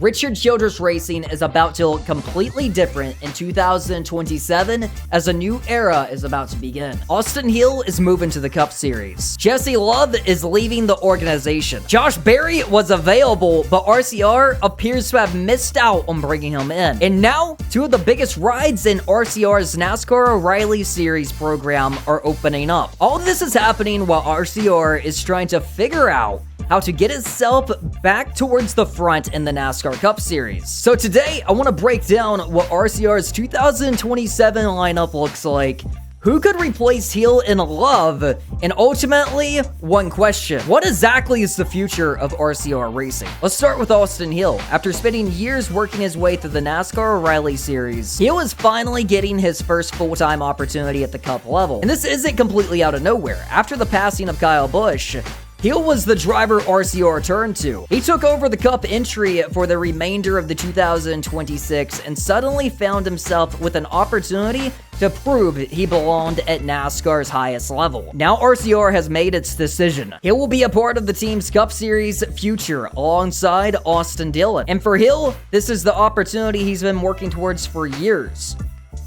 Richard Childress Racing is about to look completely different in 2027 as a new era is about to begin. Austin Hill is moving to the Cup Series. Jesse Love is leaving the organization. Josh Berry was available, but RCR appears to have missed out on bringing him in. And now, two of the biggest rides in RCR's NASCAR O'Reilly Series program are opening up. All of this is happening while RCR is trying to figure out how to get itself back towards the front in the NASCAR Cup Series. So today, I want to break down what RCR's 2027 lineup looks like, who could replace Hill and Love, and ultimately, one question: what exactly is the future of RCR racing? Let's start with Austin Hill. After spending years working his way through the NASCAR O'Reilly Series, Hill is finally getting his first full-time opportunity at the Cup level. And this isn't completely out of nowhere. After the passing of Kyle Busch, Hill was the driver RCR turned to. He took over the Cup entry for the remainder of the 2026 and suddenly found himself with an opportunity to prove he belonged at NASCAR's highest level. Now RCR has made its decision. Hill will be a part of the team's Cup Series future alongside Austin Dillon. And for Hill, this is the opportunity he's been working towards for years.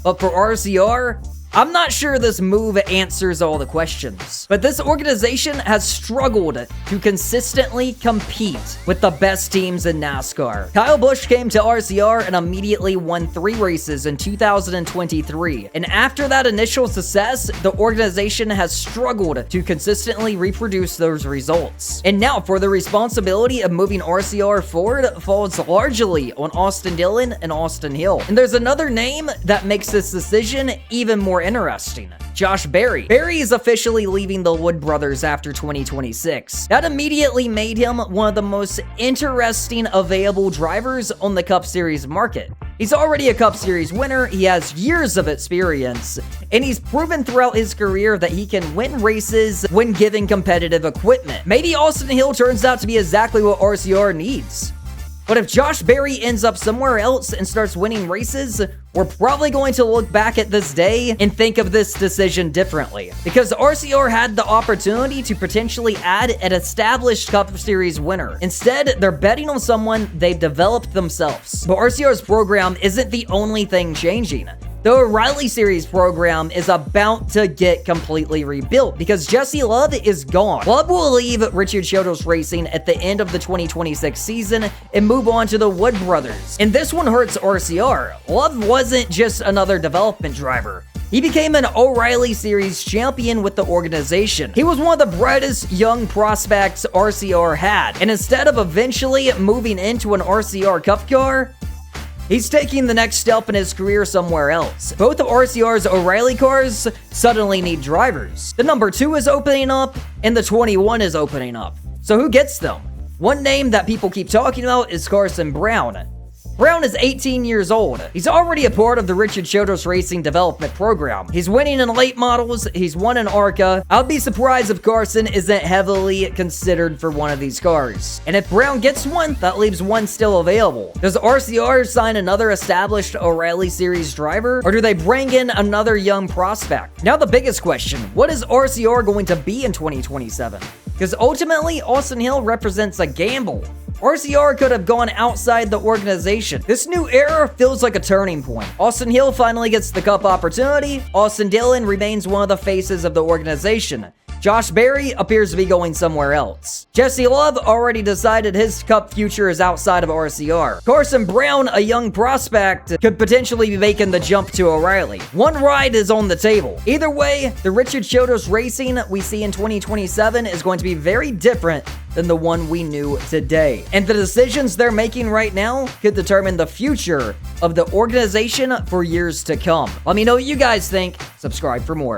But for RCR, I'm not sure this move answers all the questions, but this organization has struggled to consistently compete with the best teams in NASCAR. Kyle Busch came to RCR and immediately won 3 races in 2023, and after that initial success, the organization has struggled to consistently reproduce those results. And now, for the responsibility of moving RCR forward falls largely on Austin Dillon and Austin Hill. And there's another name that makes this decision even more interesting: Josh Berry. Berry is officially leaving the Wood Brothers after 2026. That immediately made him one of the most interesting available drivers on the Cup Series market. He's already a Cup Series winner, he has years of experience, and he's proven throughout his career that he can win races when given competitive equipment. Maybe Austin Hill turns out to be exactly what RCR needs. But if Josh Berry ends up somewhere else and starts winning races, we're probably going to look back at this day and think of this decision differently. Because RCR had the opportunity to potentially add an established Cup Series winner. Instead, they're betting on someone they've developed themselves. But RCR's program isn't the only thing changing. The O'Reilly Series program is about to get completely rebuilt because Jesse Love is gone. Love will leave Richard Childress Racing at the end of the 2026 season and move on to the Wood Brothers. And this one hurts RCR. Love wasn't just another development driver. He became an O'Reilly Series champion with the organization. He was one of the brightest young prospects RCR had. And instead of eventually moving into an RCR Cup car, he's taking the next step in his career somewhere else. Both of RCR's O'Reilly cars suddenly need drivers. The number 2 is opening up, and the 21 is opening up. So who gets them? One name that people keep talking about is Carson Brown. Brown is 18 years old. He's already a part of the Richard Childress Racing development program. He's winning in late models, he's won in ARCA. I'll be surprised if Carson isn't heavily considered for one of these cars. And if Brown gets one, that leaves one still available. Does RCR sign another established O'Reilly Series driver, or do they bring in another young prospect? Now the biggest question: what is RCR going to be in 2027? Because ultimately, Austin Hill represents a gamble. RCR could have gone outside the organization. This new era feels like a turning point. Austin Hill finally gets the Cup opportunity. Austin Dillon remains one of the faces of the organization. Josh Berry appears to be going somewhere else. Jesse Love already decided his Cup future is outside of RCR. Carson Brown, a young prospect, could potentially be making the jump to O'Reilly. One ride is on the table. Either way, the Richard Childress Racing we see in 2027 is going to be very different than the one we knew today. And the decisions they're making right now could determine the future of the organization for years to come. Let me know what you guys think. Subscribe for more.